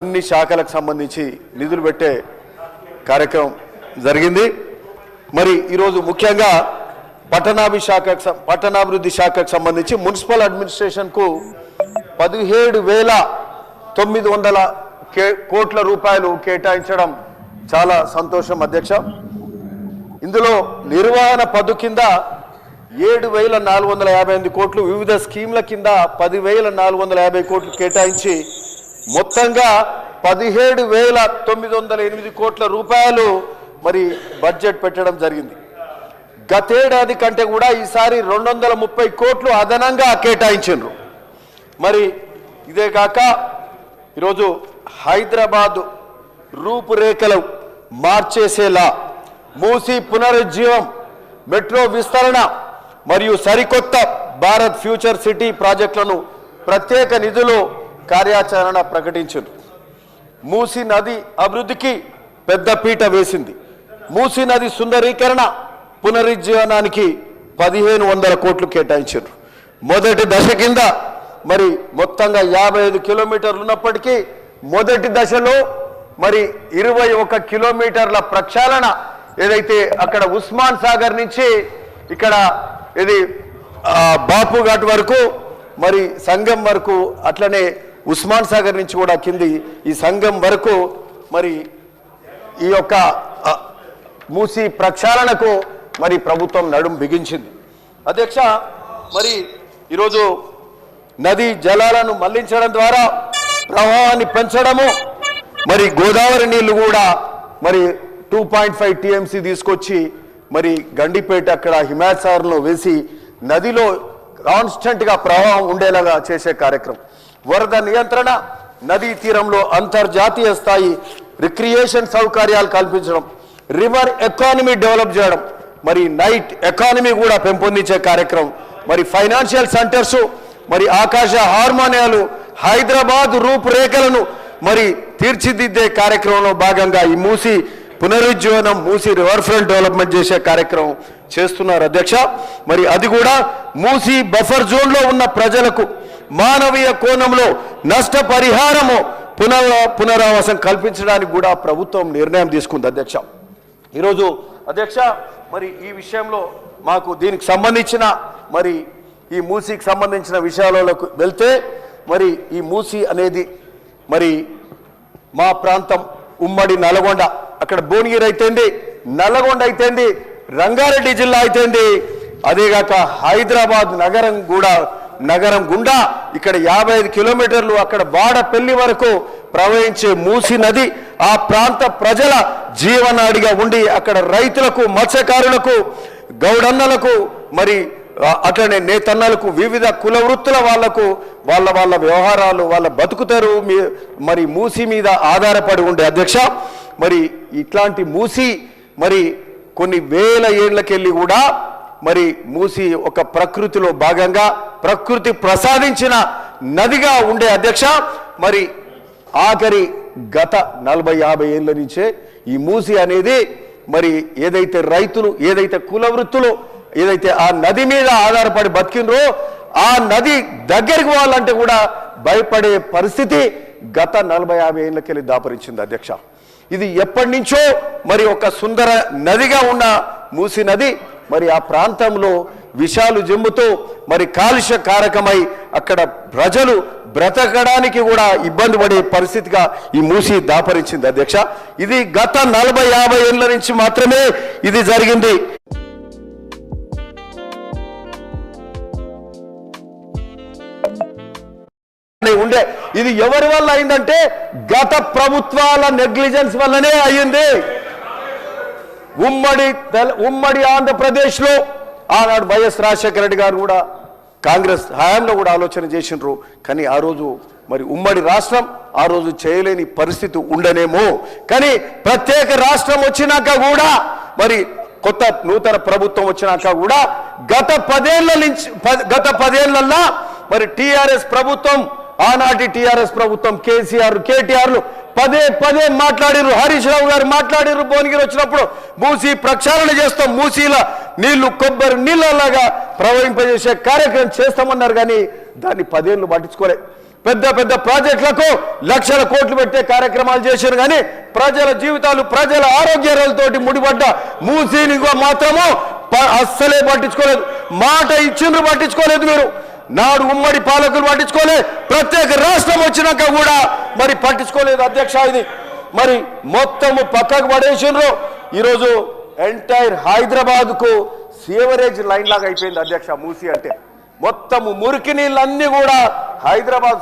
అన్ని శాఖలకు సంబంధించి నిధులు పెట్టే కార్యక్రమం జరిగింది. మరి ఈరోజు ముఖ్యంగా పట్టణాభివృద్ధి శాఖకు సంబంధించి మున్సిపల్ అడ్మినిస్ట్రేషన్కు 17,900 కోట్ల రూపాయలు కేటాయించడం చాలా సంతోషం అధ్యక్ష. ఇందులో నిర్వహణ పద్దు కింద 7,458 కోట్లు, వివిధ స్కీమ్ల కింద 10,450 కోట్లు కేటాయించి మొత్తంగా 17,908 కోట్ల రూపాయలు మరి బడ్జెట్ పెట్టడం జరిగింది. గతేడాది కంటే కూడా ఈసారి 230 కోట్లు అదనంగా కేటాయించారు. మరి ఇదే కాక ఈరోజు హైదరాబాద్ రూపురేఖలు మార్చేసేలా మూసీ పునరుజ్జీవం, మెట్రో విస్తరణ మరియు సరికొత్త భారత్ ఫ్యూచర్ సిటీ ప్రాజెక్టులను ప్రత్యేక నిధులు కార్యాచరణ ప్రకటించారు. మూసీ నది అభివృద్ధికి పెద్దపీట వేసింది. మూసీ నది సుందరీకరణ పునరుజ్జీవనానికి 1,500 కోట్లు కేటాయించారు. మొదటి దశ కింద మరి మొత్తంగా 55 కిలోమీటర్లు ఉన్నప్పటికీ మొదటి దశలో మరి 21 కిలోమీటర్ల ప్రక్షాళన ఏదైతే అక్కడ ఉస్మాన్ సాగర్ నుంచి ఇక్కడ ఇది బాపు ఘాట్ వరకు మరి సంగం వరకు, అట్లనే ఉస్మాన్ సాగర్ నుంచి కూడా కింది ఈ సంగం వరకు మరి ఈ యొక్క మూసీ ప్రక్షాళనకు మరి ప్రభుత్వం నడుం బిగించింది. అధ్యక్ష, మరి ఈరోజు నదీ జలాలను మళ్లించడం ద్వారా ప్రవాహాన్ని పెంచడము, మరి గోదావరి నీళ్లు కూడా మరి 2.5 TMC తీసుకొచ్చి మరి గండిపేట అక్కడ హిమాయత్సాగర్లో వేసి నదిలో కాన్స్టెంట్గా ప్రవాహం ఉండేలాగా చేసే కార్యక్రమం, వరద నియంత్రణ, నదీ తీరంలో అంతర్జాతీయ స్థాయి రిక్రియేషన్ సౌకర్యాలు కల్పించడం, రివర్ ఎకానమీ డెవలప్ చేయడం, మరి నైట్ ఎకానమీ కూడా పెంపొందించే కార్యక్రమం, మరి ఫైనాన్షియల్ సెంటర్స్, మరి ఆకాశ హార్మోనియాలు, హైదరాబాద్ రూపురేఖలను మరి తీర్చిదిద్దే కార్యక్రమంలో భాగంగా ఈ మూసీ పునరుజ్జీవనం, మూసీ రివర్ ఫ్రంట్ డెవలప్మెంట్ చేసే కార్యక్రమం చేస్తున్నారు అధ్యక్ష. మరి అది కూడా మూసీ బఫర్ జోన్లో ఉన్న ప్రజలకు మానవీయ కోణంలో నష్టపరిహారము పునరావాసం కల్పించడానికి కూడా ప్రభుత్వం నిర్ణయం తీసుకుంది అధ్యక్ష. ఈరోజు అధ్యక్ష, మరి ఈ విషయంలో మాకు దీనికి సంబంధించిన మరి ఈ మూసీకి సంబంధించిన విషయాలకు వెళ్తే, మరి ఈ మూసీ అనేది మరి మా ప్రాంతం ఉమ్మడి నల్గొండ, అక్కడ భువనగిరి అయితేంది, నల్లగొండ అయితేంది, రంగారెడ్డి జిల్లా అయితేంది, అదేగాక హైదరాబాద్ నగరం గుండా ఇక్కడ 55 కిలోమీటర్లు అక్కడ బాడపల్లి వరకు ప్రవహించే మూసీ నది ఆ ప్రాంత ప్రజల జీవనాడిగా ఉండి అక్కడ రైతులకు, మత్స్యకారులకు, గౌడన్నలకు, మరి అట్లనే నేతన్నలకు, వివిధ కుల వృత్తుల వాళ్లకు వాళ్ళ వ్యవహారాలు వాళ్ళ బతుకుతారు మరి మూసీ మీద ఆధారపడి ఉండే అధ్యక్ష. మరి ఇట్లాంటి మూసీ మరి కొన్ని వేల ఏళ్లకెళ్ళి కూడా మరి మూసీ ఒక ప్రకృతిలో భాగంగా ప్రకృతి ప్రసాదించిన నదిగా ఉండే అధ్యక్ష. మరి ఆఖరి గత 40-50 ఏళ్ళ నుంచే ఈ మూసీ అనేది మరి ఏదైతే రైతులు, ఏదైతే కుల వృత్తులు ఏదైతే ఆ నది మీద ఆధారపడి బతికినరో ఆ నది దగ్గరికి పోవాలంటే కూడా భయపడే పరిస్థితి గత 40-50 ఏళ్ళకెళ్ళి దాపరించింది అధ్యక్ష. ఇది ఎప్పటి నుంచో మరి ఒక సుందర నదిగా ఉన్న మూసీ నది మరి ఆ ప్రాంతంలో విషాలు జమ్ముతో మరి కాలుష్య కారకమై అక్కడ ప్రజలు బ్రతకడానికి కూడా ఇబ్బంది పడే పరిస్థితిగా ఈ మూసీ దాపరించింది అధ్యక్ష. ఇది గత 40-50 ఏళ్ళ నుంచి మాత్రమే ఇది జరిగింది. ఉండే ఇది ఎవరి వల్ల అయిందంటే గత ప్రభుత్వాల నెగ్లిజెన్స్ వల్లనే అయ్యింది. ఉమ్మడి ఆంధ్రప్రదేశ్లో ఆనాడు వైఎస్ రాజశేఖర రెడ్డి గారు కూడా కాంగ్రెస్ హయాంలో కూడా ఆలోచన చేసినారు. కానీ ఆ రోజు మరి ఉమ్మడి రాష్ట్రం ఆ రోజు చేయలేని పరిస్థితి ఉండనేమో. కానీ ప్రత్యేక రాష్ట్రం వచ్చినాక కూడా మరి కొత్త నూతన ప్రభుత్వం వచ్చినాక కూడా గత 10 ఏళ్లలో మరి టీఆర్ఎస్ ప్రభుత్వం, ఆనాటి టీఆర్ఎస్ ప్రభుత్వం కేసీఆర్, కేటీఆర్లు పదే మాట్లాడిరు. హరీష్ రావు గారు మాట్లాడిరు. భువనగిరి వచ్చినప్పుడు మూసీ ప్రక్షాళన చేస్తాం, మూసీల నీళ్లు కొబ్బరి నీళ్ళలాగా ప్రవహింపజేసే కార్యక్రమం చేస్తామన్నారు. కానీ దాన్ని 10 ఏళ్ళు పట్టించుకోలే. పెద్ద పెద్ద ప్రాజెక్టులకు లక్షల కోట్లు పెట్టే కార్యక్రమాలు చేశారు కానీ ప్రజల జీవితాలు ప్రజల ఆరోగ్యాలతోటి ముడిపడ్డ మూసీని మాత్రము అస్సలే పట్టించుకోలేదు. మాట ఇచ్చిండ్రు, పట్టించుకోలేదు. మీరు నాడు ఉమ్మడి పాలకులు పట్టించుకోలేదు, ప్రత్యేక రాష్ట్రం వచ్చినాక కూడా మరి పట్టించుకోలేదు అధ్యక్ష. ఇది మరి మొత్తము పక్కకు పడేసిండ్రు. ఈరోజు ఎంటైర్ హైదరాబాద్కు సీవరేజ్ లైన్ లాగా అయిపోయింది అధ్యక్ష. మూసీ అంటే మొత్తము మురికి నీళ్ళన్నీ కూడా హైదరాబాద్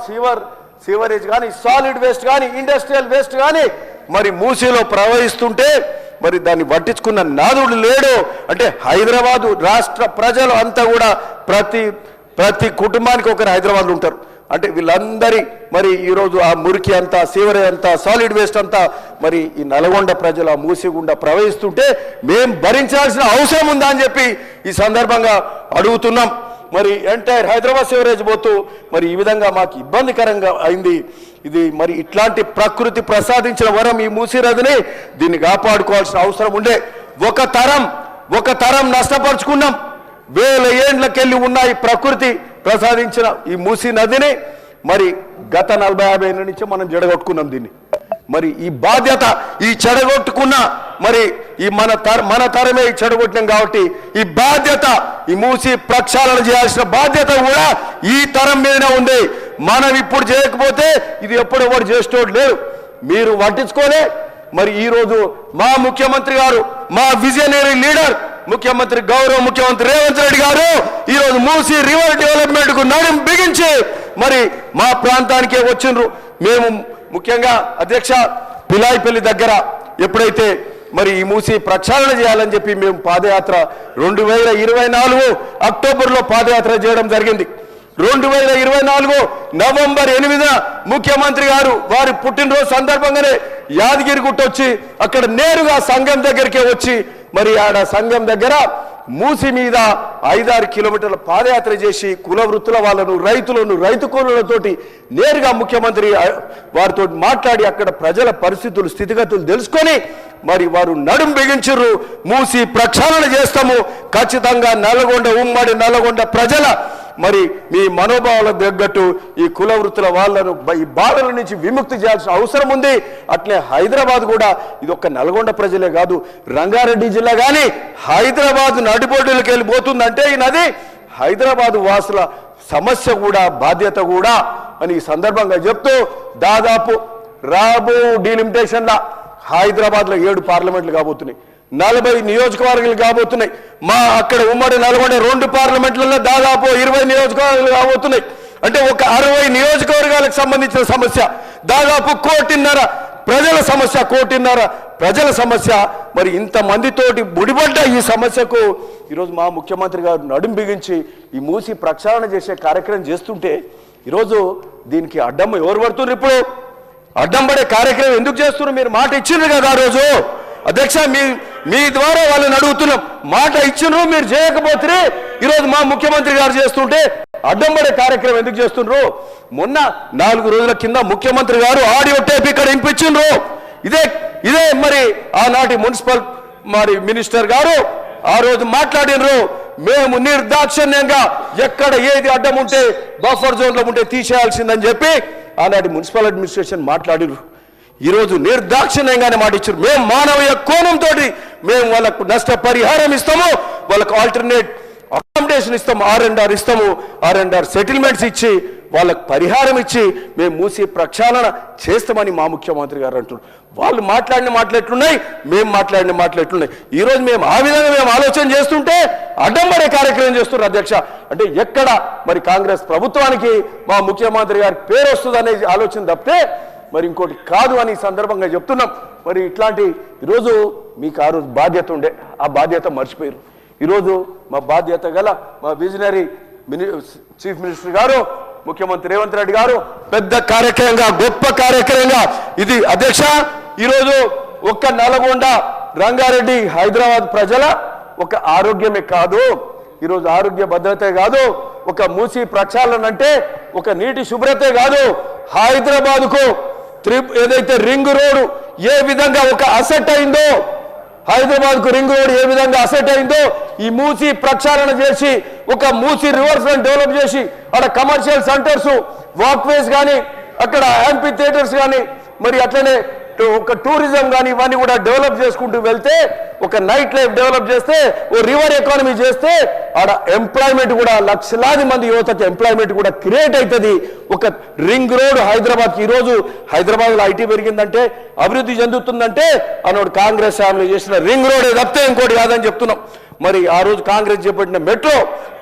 సీవరేజ్ కానీ సాలిడ్ వేస్ట్ కానీ ఇండస్ట్రియల్ వేస్ట్ కానీ మరి మూసీలో ప్రవహిస్తుంటే మరి దాన్ని పట్టించుకున్న నాదుడు లేడు. అంటే హైదరాబాదు రాష్ట్ర ప్రజలు అంతా కూడా ప్రతి కుటుంబానికి ఒకరు హైదరాబాద్లో ఉంటారు. అంటే వీళ్ళందరి మరి ఈరోజు ఆ మురికి అంతా సీవరేజ్ అంతా సాలిడ్ వేస్ట్ అంతా మరి ఈ నల్గొండ ప్రజలు ఆ మూసి గుండా ప్రవహిస్తుంటే మేం భరించాల్సిన అవసరం ఉందా అని చెప్పి ఈ సందర్భంగా అడుగుతున్నాం. మరి ఎంటైర్ హైదరాబాద్ సీవరేజ్ పోతూ మరి ఈ విధంగా మాకు ఇబ్బందికరంగా అయింది. ఇది మరి ఇట్లాంటి ప్రకృతి ప్రసాదించిన వరం ఈ మూసీ నదిని దీన్ని కాపాడుకోవాల్సిన అవసరం ఉండే. ఒక తరం నష్టపరుచుకున్నాం. వేల ఏండ్లకెళ్ళి ఉన్న ఈ ప్రకృతి ప్రసాదించిన ఈ మూసీ నదిని మరి గత 40-50 ఏళ్ళ నుంచి మనం జడగొట్టుకున్నాం దీన్ని. మరి ఈ బాధ్యత ఈ చెడగొట్టుకున్న మరి ఈ మన తరమే ఈ చెడగొట్టినాం కాబట్టి ఈ బాధ్యత ఈ మూసి ప్రక్షాళన చేయాల్సిన బాధ్యత కూడా ఈ తరం మీదనే ఉంది. మనం ఇప్పుడు చేయకపోతే ఇది ఎప్పుడెవరు చేసేటోడు లేరు. మీరు పట్టించుకోలే. మరి ఈరోజు మా ముఖ్యమంత్రి గారు, మా విజనరీ లీడర్ ముఖ్యమంత్రి గౌరవ ముఖ్యమంత్రి రేవంత్ రెడ్డి గారు ఈరోజు మూసి రివర్ డెవలప్మెంట్ కు నడుం బిగించి మరి మా ప్రాంతానికే వచ్చిండ్రు. మేము ముఖ్యంగా అధ్యక్ష పిలాయిపల్లి దగ్గర ఎప్పుడైతే మరి ఈ మూసి ప్రక్షాళన చేయాలని చెప్పి మేము పాదయాత్ర 2024 అక్టోబర్లో పాదయాత్ర చేయడం జరిగింది. 2024 నవంబర్ 8న ముఖ్యమంత్రి గారు వారి పుట్టినరోజు సందర్భంగానే యాదగిరిగుట్ట వచ్చి అక్కడ నేరుగా సంఘం దగ్గరికే వచ్చి మరి ఆడ సంఘం దగ్గర మూసి మీద 5-6 కిలోమీటర్ల పాదయాత్ర చేసి కుల వృత్తుల వాళ్ళను రైతు కూలీలతోటి నేరుగా ముఖ్యమంత్రి వారితో మాట్లాడి అక్కడ ప్రజల పరిస్థితులు స్థితిగతులు తెలుసుకొని మరి వారు నడుం బిగించుర్రు. మూసి ప్రక్షాళన చేస్తాము ఖచ్చితంగా. ఉమ్మడి నల్గొండ ప్రజల మరి మీ మనోభావాలకు తగ్గట్టు ఈ కుల వృత్తుల వాళ్ళను ఈ బాధల నుంచి విముక్తి చేయాల్సిన అవసరం ఉంది. అట్లే హైదరాబాద్ కూడా ఇది ఒక్క నల్గొండ ప్రజలే కాదు, రంగారెడ్డి జిల్లా కానీ హైదరాబాద్ నడిబొడ్డులకు వెళ్ళిపోతుందంటే ఈ నది హైదరాబాద్ వాసుల సమస్య కూడా బాధ్యత కూడా అని ఈ సందర్భంగా చెప్తూ దాదాపు రాబో డీలిమిటేషన్ల హైదరాబాద్లో 7 పార్లమెంట్లు కాబోతున్నాయి, 40 నియోజకవర్గాలు కాబోతున్నాయి. మా అక్కడ ఉమ్మడి నల్గొండ 2 పార్లమెంట్లలో దాదాపు 20 నియోజకవర్గాలు కాబోతున్నాయి. అంటే ఒక 60 నియోజకవర్గాలకు సంబంధించిన సమస్య, దాదాపు 1.5 ప్రజల సమస్య. మరి ఇంతమందితోటి ముడిపడ్డ ఈ సమస్యకు ఈరోజు మా ముఖ్యమంత్రి గారు నడుం బిగించి ఈ మూసి ప్రక్షాళన చేసే కార్యక్రమం చేస్తుంటే ఈరోజు దీనికి అడ్డం ఎవరు పడుతున్నారు? ఇప్పుడు అడ్డం పడే కార్యక్రమం ఎందుకు చేస్తున్నారు? మీరు మాట ఇచ్చిండ్రు కదా ఆ రోజు అధ్యక్ష, మీ ద్వారా వాళ్ళని అడుగుతున్నాం. మాట ఇచ్చినరు, మీరు చేయకపోతే ఈరోజు మా ముఖ్యమంత్రి గారు చేస్తుంటే అడ్డం పడే కార్యక్రమం ఎందుకు చేస్తుండ్రు? మొన్న 4 రోజుల కింద ముఖ్యమంత్రి గారు ఆడియో టేప్ ఇక్కడ వినిపించిండ్రు. ఇదే మరి ఆనాటి మున్సిపల్ మరి మినిస్టర్ గారు ఆ రోజు మాట్లాడినరు. మేము నిర్దాక్షిణ్యంగా ఎక్కడ ఏది అడ్డం ఉంటే బఫర్ జోన్లో ఉంటే తీసేయాల్సిందని చెప్పి ఆనాటి మున్సిపల్ అడ్మినిస్ట్రేషన్ మాట్లాడినరు. ఈరోజు నిర్దాక్షిణ్యంగానే మాట ఇచ్చారు. మేము మానవీయ కోణంతో మేము వాళ్ళకు నష్టపరిహారం ఇస్తాము, వాళ్ళకు ఆల్టర్నేట్ అకామిడేషన్ ఇస్తాము, R&R ఇస్తాము, R&R సెటిల్మెంట్స్ ఇచ్చి వాళ్ళకు పరిహారం ఇచ్చి మేము మూసి ప్రక్షాళన చేస్తామని మా ముఖ్యమంత్రి గారు అంటున్నారు. వాళ్ళు మాట్లాడిన మాటలు ఎట్లున్నాయి, మేము మాట్లాడిన మాటలు ఎట్లున్నాయి? ఈరోజు మేము ఆ విధంగా మేము ఆలోచన చేస్తుంటే అడ్డం పడే కార్యక్రమం చేస్తున్నారు అధ్యక్ష. అంటే ఎక్కడ మరి కాంగ్రెస్ ప్రభుత్వానికి మా ముఖ్యమంత్రి గారికి పేరు వస్తుంది అనే ఆలోచన తప్పితే మరి ఇంకోటి కాదు అని సందర్భంగా చెప్తున్నాం. మరి ఇట్లాంటి ఈరోజు మీకు ఆ రోజు బాధ్యత ఉండే, ఆ బాధ్యత మర్చిపోయారు. ఈరోజు మా బాధ్యత గల మా విజనరీ చీఫ్ మినిస్టర్ గారు ముఖ్యమంత్రి రేవంత్ రెడ్డి గారు పెద్ద కార్యక్రమంగా, గొప్ప కార్యక్రమంగా ఇది అధ్యక్ష. ఈరోజు ఒక్క నల్గొండ, రంగారెడ్డి, హైదరాబాద్ ప్రజల ఒక ఆరోగ్యమే కాదు, ఈరోజు ఆరోగ్య భద్రతే కాదు, ఒక మూసి ప్రక్షాళన అంటే ఒక నీటి శుభ్రతే కాదు, హైదరాబాద్కు ఏదైతే రింగ్ రోడ్ ఏ విధంగా ఒక అసెట్ అయిందో, హైదరాబాద్కు రింగ్ రోడ్ ఏ విధంగా అసెట్ అయిందో ఈ మూసి ప్రక్షాళన చేసి ఒక మూసి రివర్ ఫ్రంట్ డెవలప్ చేసి అక్కడ కమర్షియల్ సెంటర్స్, వాక్వేస్ కానీ, అక్కడ యాంపీ థియేటర్స్ కానీ, మరి అట్లనే ఒక టూరిజం కానీ ఇవన్నీ కూడా డెవలప్ చేసుకుంటూ వెళ్తే, ఒక నైట్ లైఫ్ డెవలప్ చేస్తే, ఓ రివర్ ఎకానమీ చేస్తే ఆడ ఎంప్లాయ్మెంట్ కూడా లక్షలాది మంది యువతకి ఎంప్లాయ్మెంట్ కూడా క్రియేట్ అవుతుంది. ఒక రింగ్ రోడ్ హైదరాబాద్కి, ఈరోజు హైదరాబాద్లో ఐటీ పెరిగిందంటే, అభివృద్ధి చెందుతుందంటే అన్నోడు కాంగ్రెస్ ఫ్యామిలీ చేసిన రింగ్ రోడ్ తప్పితే ఇంకోటి కాదని చెప్తున్నాం. మరి ఆ రోజు కాంగ్రెస్ చేపట్టిన మెట్రో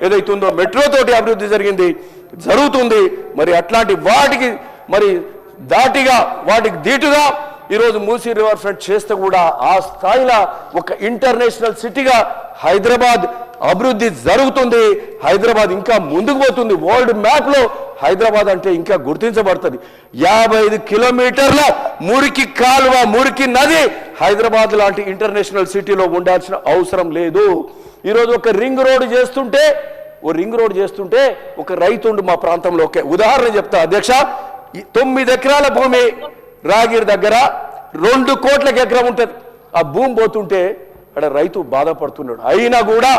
ఏదైతుందో మెట్రో తోటి అభివృద్ధి జరుగుతుంది. మరి అట్లాంటి వాటికి మరి దాటిగా, వాటికి దీటుగా ఈరోజు మూసీ రివర్ ఫ్రంట్ చేస్తే కూడా ఆ స్థాయిలో ఒక ఇంటర్నేషనల్ సిటీగా హైదరాబాద్ అభివృద్ధి జరుగుతుంది. హైదరాబాద్ ఇంకా ముందుకు పోతుంది. వరల్డ్ మ్యాప్లో హైదరాబాద్ అంటే ఇంకా గుర్తించబడుతుంది. 55 కిలోమీటర్ల మురికి కాలువ, మురికి నది హైదరాబాద్ లాంటి ఇంటర్నేషనల్ సిటీలో ఉండాల్సిన అవసరం లేదు. ఈరోజు ఒక రింగ్ రోడ్ చేస్తుంటే ఒక రైతుండు మా ప్రాంతంలో, ఒక ఉదాహరణ చెప్తా అధ్యక్ష, 9 ఎకరాల భూమి రాగిరి దగ్గర 2 కోట్లకి ఎకరం ఉంటుంది. ఆ భూమి పోతుంటే అక్కడ రైతు బాధపడుతున్నాడు. అయినా కూడా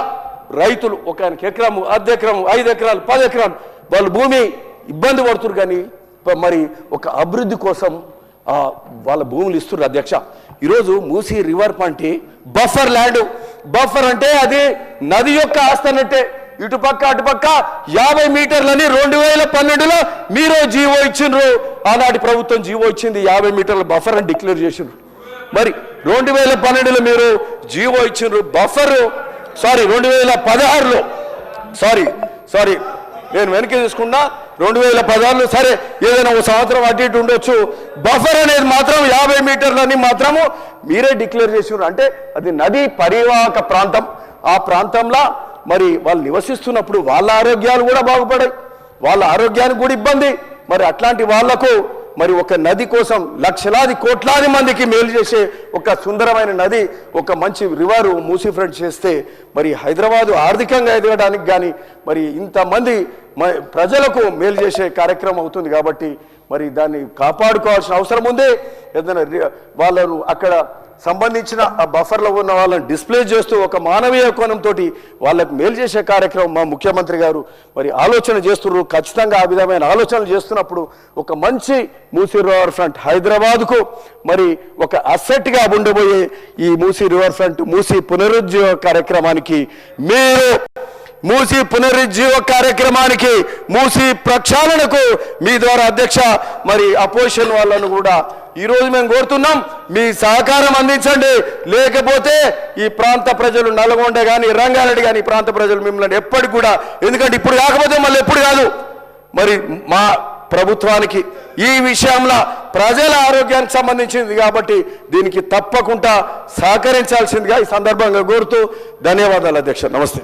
రైతులు ఒక ఎకరం, అర్ధ ఎకరం, 5 ఎకరాలు, 10 ఎకరాలు వాళ్ళ భూమి ఇబ్బంది పడుతున్నారు. కానీ మరి ఒక అభివృద్ధి కోసం వాళ్ళ భూములు ఇస్తున్నారు అధ్యక్ష. ఈరోజు మూసీ రివర్ పంటి బఫర్ ల్యాండ్, బఫర్ అంటే అది నది యొక్క ఆస్తి అన్నట్టే. ఇటుపక్క అటుపక్క 50 మీటర్లని 2012లో మీరు జీవో ఇచ్చిండ్రు. ఆనాటి ప్రభుత్వం జీవో ఇచ్చింది, 50 మీటర్ల బఫర్ అని డిక్లేర్ చేసిండ్రు. మరి 2012లో మీరు జీవో ఇచ్చిండ్రు బఫర్, 2016లో సారీ నేను వెనక్కి తీసుకున్నా, 2016లో సరే ఏదైనా ఒక సంవత్సరం అటు ఇటు ఉండొచ్చు. బఫర్ అనేది మాత్రం 50 మీటర్లని మాత్రము మీరే డిక్లేర్ చేసిండ్రు. అంటే అది నది పరివాహక ప్రాంతం. ఆ ప్రాంతంలో మరి వాళ్ళు నివసిస్తున్నప్పుడు వాళ్ళ ఆరోగ్యాలు కూడా బాగుపడాయి, వాళ్ళ ఆరోగ్యానికి కూడా ఇబ్బంది. మరి అట్లాంటి వాళ్లకు మరి ఒక నది కోసం లక్షలాది కోట్లాది మందికి మేలు చేసే ఒక సుందరమైన నది, ఒక మంచి రివర్ మూసీ ఫ్రంట్ చేస్తే మరి హైదరాబాదు ఆర్థికంగా ఎదగడానికి కానీ మరి ఇంతమంది ప్రజలకు మేలు చేసే కార్యక్రమం అవుతుంది. కాబట్టి మరి దాన్ని కాపాడుకోవాల్సిన అవసరం ఉంది. ఏదైనా వాళ్ళను అక్కడ సంబంధించిన ఆ బఫర్లో ఉన్న వాళ్ళని డిస్ప్లే చేస్తూ ఒక మానవీయ కోణంతో వాళ్ళకు మేలు చేసే కార్యక్రమం మా ముఖ్యమంత్రి గారు మరి ఆలోచన చేస్తున్నారు. ఖచ్చితంగా ఆ విధమైన ఆలోచనలు చేస్తున్నప్పుడు ఒక మంచి మూసీ రివర్ ఫ్రంట్ హైదరాబాద్కు మరి ఒక అసెట్గా ఉండబోయే ఈ మూసీ రివర్ ఫ్రంట్ మూసీ పునరుజ్జీవ కార్యక్రమానికి మూసీ ప్రక్షాళనకు మీ ద్వారా అధ్యక్ష మరి అపోజిషన్ వాళ్ళను కూడా ఈరోజు మేము కోరుతున్నాం, మీ సహకారం అందించండి. లేకపోతే ఈ ప్రాంత ప్రజలు, నల్గొండ కానీ రంగారెడ్డి కానీ ప్రాంత ప్రజలు మిమ్మల్ని ఎప్పటికి కూడా, ఎందుకంటే ఇప్పుడు కాకపోతే మళ్ళీ ఎప్పుడు కాదు, మరి మా ప్రభుత్వానికి ఈ విషయంలో ప్రజల ఆరోగ్యానికి సంబంధించింది కాబట్టి దీనికి తప్పకుండా సహకరించాల్సిందిగా ఈ సందర్భంగా కోరుతూ ధన్యవాదాలు అధ్యక్ష. నమస్తే.